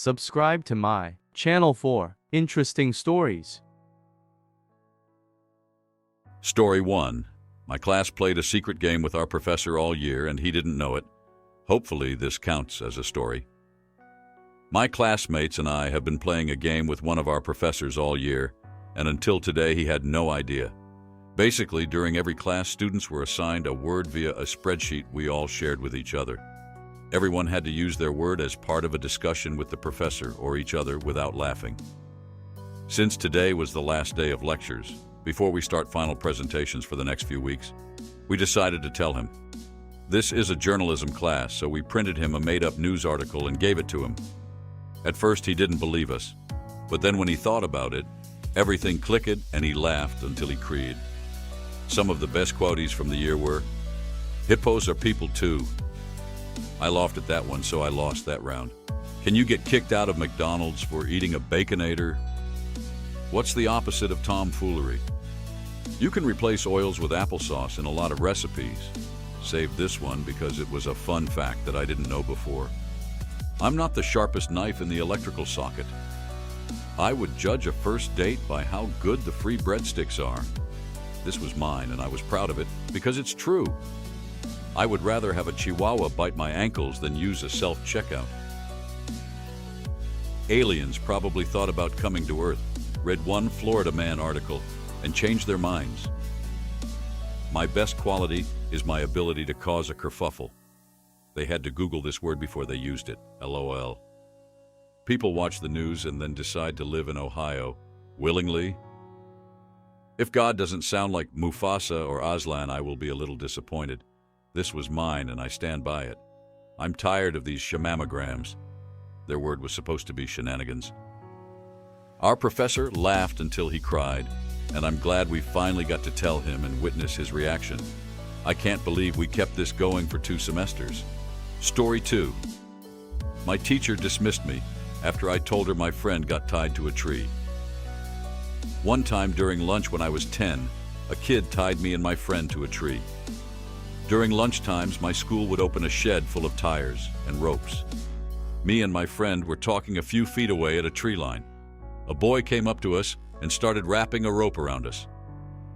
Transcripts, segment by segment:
Subscribe to my channel for interesting stories. Story 1. My class played a secret game with our professor all year and he didn't know it. Hopefully this counts as a story. My classmates and I have been playing a game with one of our professors all year, and until today he had no idea. Basically, during every class, students were assigned a word via a spreadsheet we all shared with each other. Everyone had to use their word as part of a discussion with the professor or each other without laughing. Since today was the last day of lectures, before we start final presentations for the next few weeks, we decided to tell him. This is a journalism class, so we printed him a made-up news article and gave it to him. At first, he didn't believe us, but then when he thought about it, everything clicked and he laughed until he cried. Some of the best quotes from the year were, "Hippos are people too." I laughed at that one, so I lost that round. "Can you get kicked out of McDonald's for eating a Baconator?" What's the opposite of tomfoolery? You can replace oils with applesauce in a lot of recipes. Save this one because it was a fun fact that I didn't know before. I'm not the sharpest knife in the electrical socket. I would judge a first date by how good the free breadsticks are. This was mine and I was proud of it because it's true. I would rather have a chihuahua bite my ankles than use a self-checkout. Aliens probably thought about coming to Earth, read one Florida man article, and changed their minds. My best quality is my ability to cause a kerfuffle. They had to Google this word before they used it, LOL. People watch the news and then decide to live in Ohio, willingly. If God doesn't sound like Mufasa or Aslan, I will be a little disappointed. This was mine and I stand by it. I'm tired of these shamamograms. Their word was supposed to be shenanigans. Our professor laughed until he cried, and I'm glad we finally got to tell him and witness his reaction. I can't believe we kept this going for 2 semesters. Story 2. My teacher dismissed me after I told her my friend got tied to a tree. One time during lunch when I was 10, a kid tied me and my friend to a tree. During lunchtimes, my school would open a shed full of tires and ropes. Me and my friend were talking a few feet away at a tree line. A boy came up to us and started wrapping a rope around us.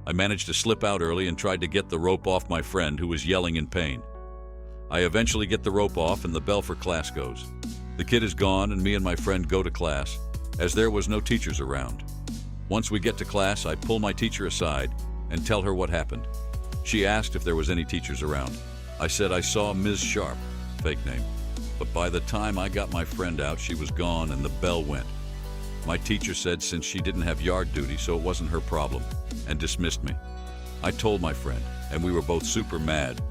I managed to slip out early and tried to get the rope off my friend who was yelling in pain. I eventually get the rope off and the bell for class goes. The kid is gone and me and my friend go to class, as there was no teachers around. Once we get to class, I pull my teacher aside and tell her what happened. She asked if there was any teachers around. I said I saw Ms. Sharp, fake name, but by the time I got my friend out, she was gone and the bell went. My teacher said since she didn't have yard duty, so it wasn't her problem, and dismissed me. I told my friend, and we were both super mad.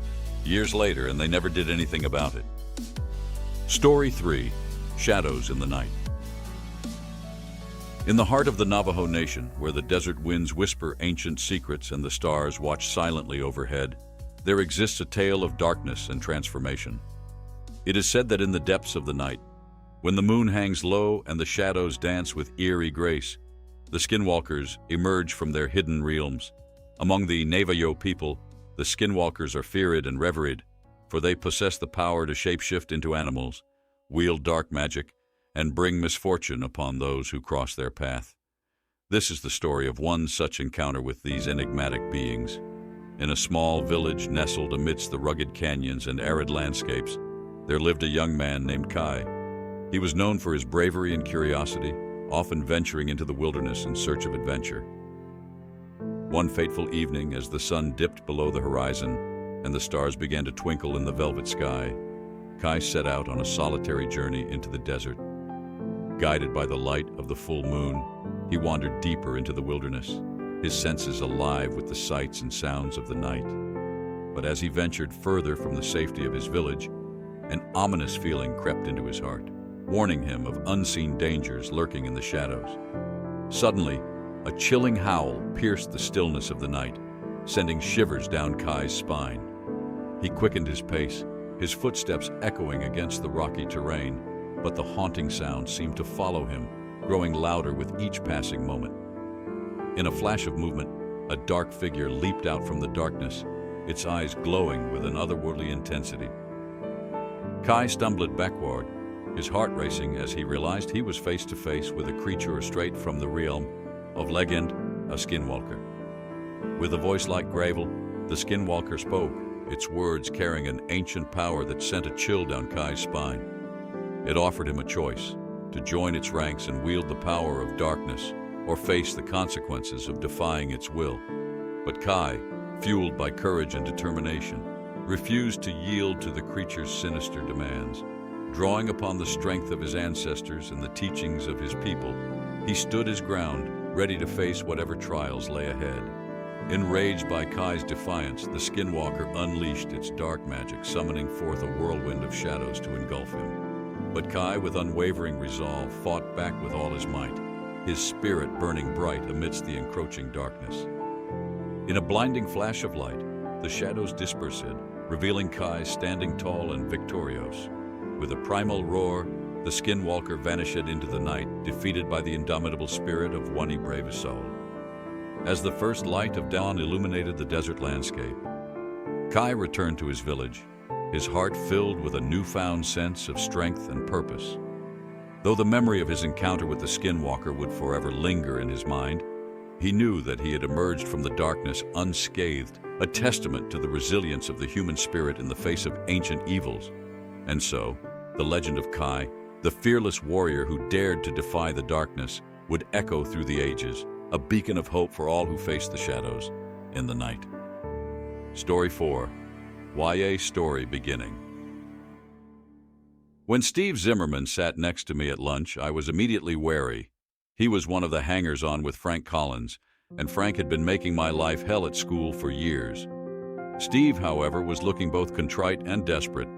Years later, and they never did anything about it. Story 3. Shadows in the Night. In the heart of the Navajo Nation, where the desert winds whisper ancient secrets and the stars watch silently overhead, there exists a tale of darkness and transformation. It is said that in the depths of the night, when the moon hangs low and the shadows dance with eerie grace, the skinwalkers emerge from their hidden realms. Among the Navajo people, the skinwalkers are feared and revered, for they possess the power to shapeshift into animals, wield dark magic, and bring misfortune upon those who cross their path. This is the story of one such encounter with these enigmatic beings. In a small village nestled amidst the rugged canyons and arid landscapes, there lived a young man named Kai. He was known for his bravery and curiosity, often venturing into the wilderness in search of adventure. One fateful evening, as the sun dipped below the horizon and the stars began to twinkle in the velvet sky, Kai set out on a solitary journey into the desert. Guided by the light of the full moon, he wandered deeper into the wilderness, his senses alive with the sights and sounds of the night. But as he ventured further from the safety of his village, an ominous feeling crept into his heart, warning him of unseen dangers lurking in the shadows. Suddenly, a chilling howl pierced the stillness of the night, sending shivers down Kai's spine. He quickened his pace, his footsteps echoing against the rocky terrain, but the haunting sound seemed to follow him, growing louder with each passing moment. In a flash of movement, a dark figure leaped out from the darkness, its eyes glowing with an otherworldly intensity. Kai stumbled backward, his heart racing as he realized he was face to face with a creature straight from the realm of legend, a skinwalker. With a voice like gravel, the skinwalker spoke, its words carrying an ancient power that sent a chill down Kai's spine. It offered him a choice, to join its ranks and wield the power of darkness, or face the consequences of defying its will. But Kai, fueled by courage and determination, refused to yield to the creature's sinister demands. Drawing upon the strength of his ancestors and the teachings of his people, he stood his ground, ready to face whatever trials lay ahead. Enraged by Kai's defiance, the skinwalker unleashed its dark magic, summoning forth a whirlwind of shadows to engulf him. But Kai, with unwavering resolve, fought back with all his might, his spirit burning bright amidst the encroaching darkness. In a blinding flash of light, the shadows dispersed, revealing Kai standing tall and victorious. With a primal roar, the skinwalker vanished into the night, defeated by the indomitable spirit of one brave soul. As the first light of dawn illuminated the desert landscape, Kai returned to his village, his heart filled with a newfound sense of strength and purpose. Though the memory of his encounter with the skinwalker would forever linger in his mind, he knew that he had emerged from the darkness unscathed, a testament to the resilience of the human spirit in the face of ancient evils. And so, the legend of Kai, the fearless warrior who dared to defy the darkness, would echo through the ages, a beacon of hope for all who face the shadows in the night. Story 4. YA Story Beginning. When Steve Zimmerman sat next to me at lunch, I was immediately wary. He was one of the hangers-on with Frank Collins, and Frank had been making my life hell at school for years. Steve, however, was looking both contrite and desperate.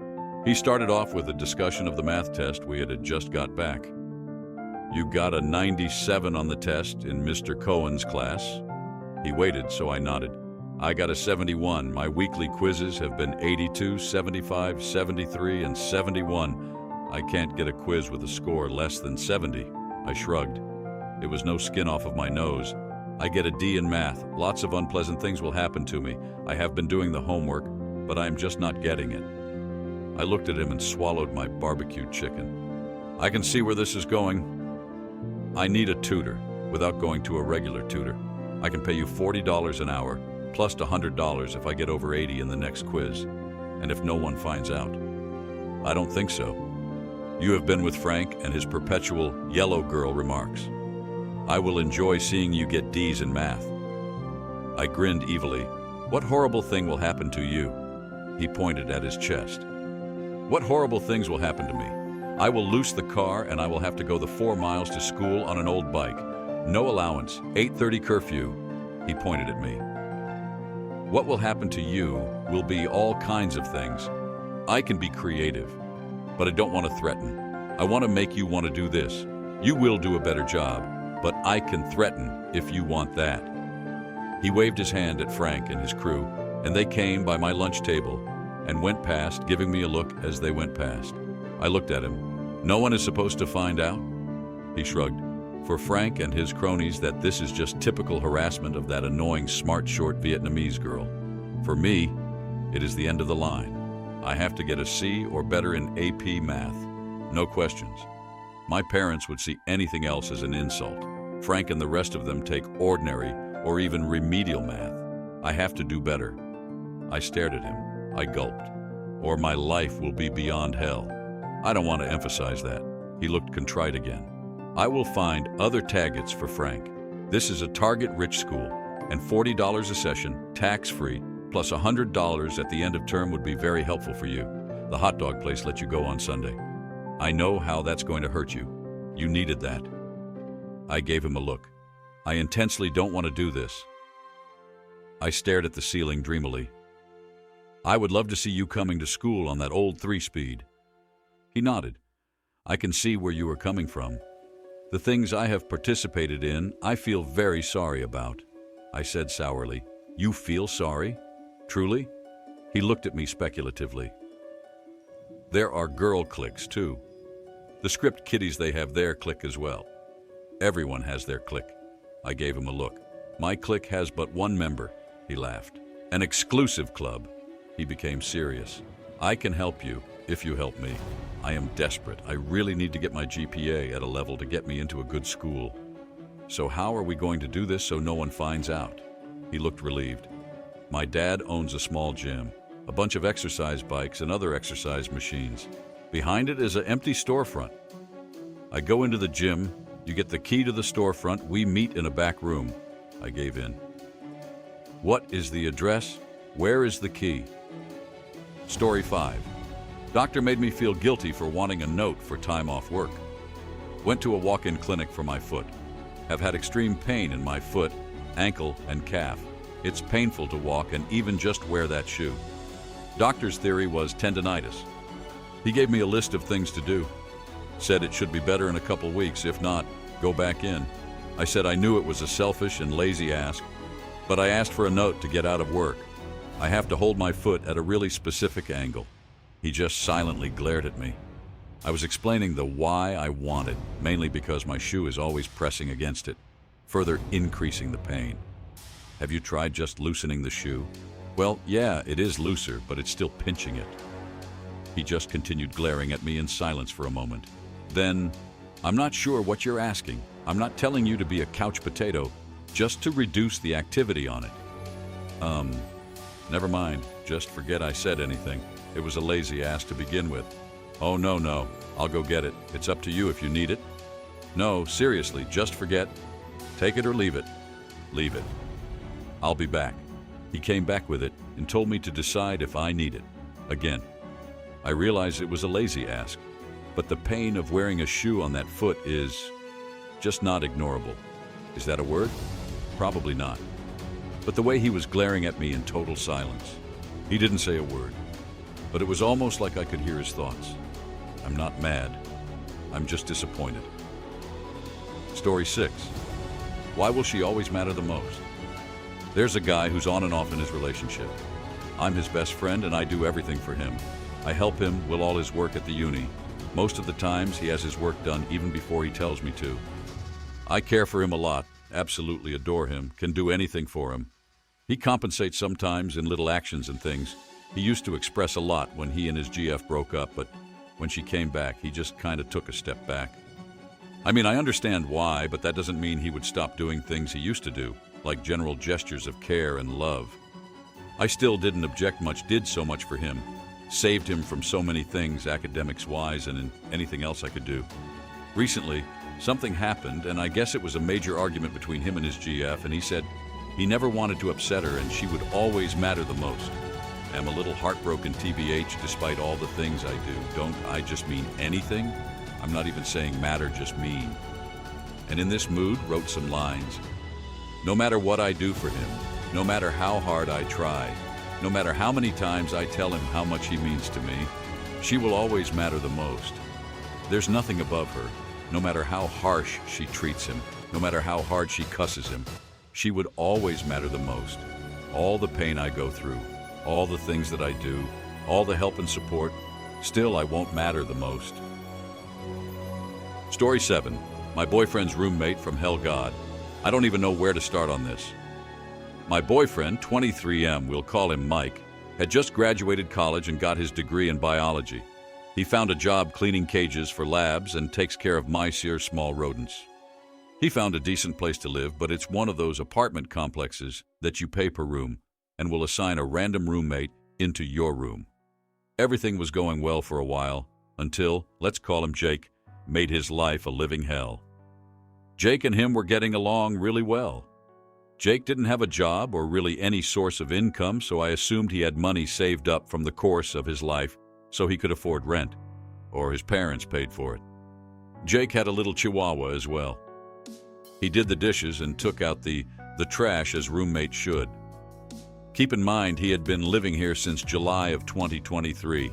He started off with a discussion of the math test we had just got back. "You got a 97 on the test in Mr. Cohen's class?" He waited, so I nodded. "I got a 71. My weekly quizzes have been 82, 75, 73, and 71. I can't get a quiz with a score less than 70. I shrugged. It was no skin off of my nose. "I get a D in math. Lots of unpleasant things will happen to me. I have been doing the homework, but I am just not getting it." I looked at him and swallowed my barbecued chicken. "I can see where this is going. I need a tutor, without going to a regular tutor. I can pay you $40 an hour, plus $100 if I get over 80 in the next quiz, and if no one finds out." "I don't think so. You have been with Frank and his perpetual yellow girl remarks. I will enjoy seeing you get D's in math." I grinned evilly. "What horrible thing will happen to you?" He pointed at his chest. "What horrible things will happen to me? I will loose the car and I will have to go the 4 miles to school on an old bike. No allowance, 8:30 curfew." He pointed at me. "What will happen to you will be all kinds of things. I can be creative, but I don't want to threaten. I want to make you want to do this. You will do a better job, but I can threaten if you want that." He waved his hand at Frank and his crew, and they came by my lunch table and went past, giving me a look as they went past. I looked at him. "No one is supposed to find out?" He shrugged. For Frank and his cronies, that this is just typical harassment of that annoying smart short Vietnamese girl. For me, it is the end of the line. I have to get a C or better in AP math. No questions. My parents would see anything else as an insult. Frank and the rest of them take ordinary or even remedial math. I have to do better. I stared at him. I gulped. "Or my life will be beyond hell." I don't want to emphasize that. He looked contrite again. "I will find other targets for Frank. This is a target-rich school, and $40 a session, tax-free, plus $100 at the end of term would be very helpful for you. The hot dog place lets you go on Sunday. I know how that's going to hurt you. You needed that." I gave him a look. "I intensely don't want to do this." I stared at the ceiling dreamily. "I would love to see you coming to school on that old 3-speed. He nodded. "I can see where you are coming from. The things I have participated in, I feel very sorry about." I said sourly. "You feel sorry? Truly?" He looked at me speculatively. "There are girl cliques, too. The script kiddies, they have their clique as well. Everyone has their clique." I gave him a look. "My clique has but one member." He laughed. "An exclusive club." He became serious. "I can help you, if you help me. I am desperate. I really need to get my GPA at a level to get me into a good school. So how are we going to do this so no one finds out? He looked relieved. My dad owns a small gym, a bunch of exercise bikes and other exercise machines. Behind it is an empty storefront. I go into the gym, you get the key to the storefront, we meet in a back room. I gave in. What is the address? Where is the key? Story 5. Doctor made me feel guilty for wanting a note for time off work. Went to a walk-in clinic for my foot. Have had extreme pain in my foot, ankle, and calf. It's painful to walk and even just wear that shoe. Doctor's theory was tendonitis. He gave me a list of things to do. Said it should be better in a couple weeks, if not, go back in. I said I knew it was a selfish and lazy ask, but I asked for a note to get out of work. I have to hold my foot at a really specific angle. He just silently glared at me. I was explaining the why I wanted, mainly because my shoe is always pressing against it, further increasing the pain. Have you tried just loosening the shoe? Well, yeah, it is looser, but it's still pinching it. He just continued glaring at me in silence for a moment. Then, I'm not sure what you're asking. I'm not telling you to be a couch potato, just to reduce the activity on it. Never mind. Just forget I said anything. It was a lazy ass to begin with. Oh, no. I'll go get it. It's up to you if you need it. No, seriously, just forget. Take it or leave it. Leave it. I'll be back. He came back with it and told me to decide if I need it. Again. I realized it was a lazy ask, but the pain of wearing a shoe on that foot is just not ignorable. Is that a word? Probably not. But the way he was glaring at me in total silence. He didn't say a word, but it was almost like I could hear his thoughts. I'm not mad. I'm just disappointed. Story 6. Why will she always matter the most? There's a guy who's on and off in his relationship. I'm his best friend and I do everything for him. I help him with all his work at the uni. Most of the times he has his work done even before he tells me to. I care for him a lot, absolutely adore him, can do anything for him. He compensates sometimes in little actions and things. He used to express a lot when he and his GF broke up, but when she came back, he just kind of took a step back. I mean, I understand why, but that doesn't mean he would stop doing things he used to do, like general gestures of care and love. I still didn't object much, did so much for him. Saved him from so many things, academics-wise and in anything else I could do. Recently, something happened, and I guess it was a major argument between him and his GF, and he said he never wanted to upset her and she would always matter the most. I'm a little heartbroken TBH despite all the things I do. Don't I just mean anything? I'm not even saying matter, just mean. And in this mood, wrote some lines. No matter what I do for him, no matter how hard I try, no matter how many times I tell him how much he means to me, she will always matter the most. There's nothing above her. No matter how harsh she treats him, no matter how hard she cusses him, she would always matter the most. All the pain I go through, all the things that I do, all the help and support, still I won't matter the most. Story 7. My boyfriend's roommate from Hell God. I don't even know where to start on this. My boyfriend, 23M, we'll call him Mike, had just graduated college and got his degree in biology. He found a job cleaning cages for labs and takes care of mice or small rodents. He found a decent place to live, but it's one of those apartment complexes that you pay per room and will assign a random roommate into your room. Everything was going well for a while until, let's call him Jake, made his life a living hell. Jake and him were getting along really well. Jake didn't have a job or really any source of income, so I assumed he had money saved up from the course of his life so he could afford rent, or his parents paid for it. Jake had a little chihuahua as well. He did the dishes and took out the trash as roommates should. Keep in mind he had been living here since July of 2023,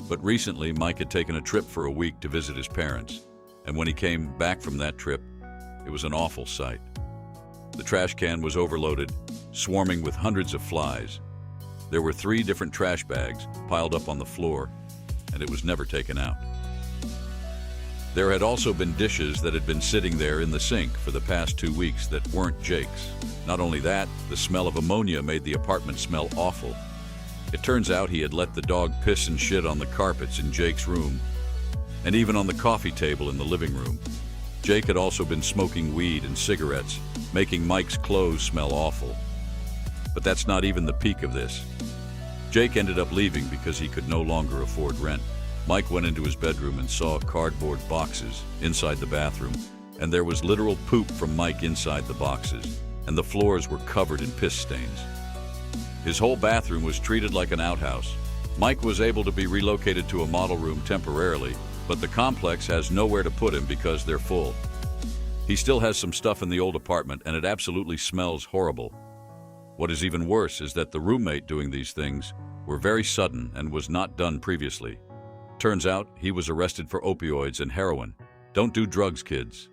but recently Mike had taken a trip for a week to visit his parents, and when he came back from that trip, it was an awful sight. The trash can was overloaded, swarming with hundreds of flies. There were 3 different trash bags piled up on the floor, and it was never taken out. There had also been dishes that had been sitting there in the sink for the past 2 weeks that weren't Jake's. Not only that, the smell of ammonia made the apartment smell awful. It turns out he had let the dog piss and shit on the carpets in Jake's room, and even on the coffee table in the living room. Jake had also been smoking weed and cigarettes, making Mike's clothes smell awful. But that's not even the peak of this. Jake ended up leaving because he could no longer afford rent. Mike went into his bedroom and saw cardboard boxes inside the bathroom, and there was literal poop from Mike inside the boxes, and the floors were covered in piss stains. His whole bathroom was treated like an outhouse. Mike was able to be relocated to a model room temporarily, but the complex has nowhere to put him because they're full. He still has some stuff in the old apartment, and it absolutely smells horrible. What is even worse is that the roommate doing these things were very sudden and was not done previously. Turns out he was arrested for opioids and heroin. Don't do drugs, kids.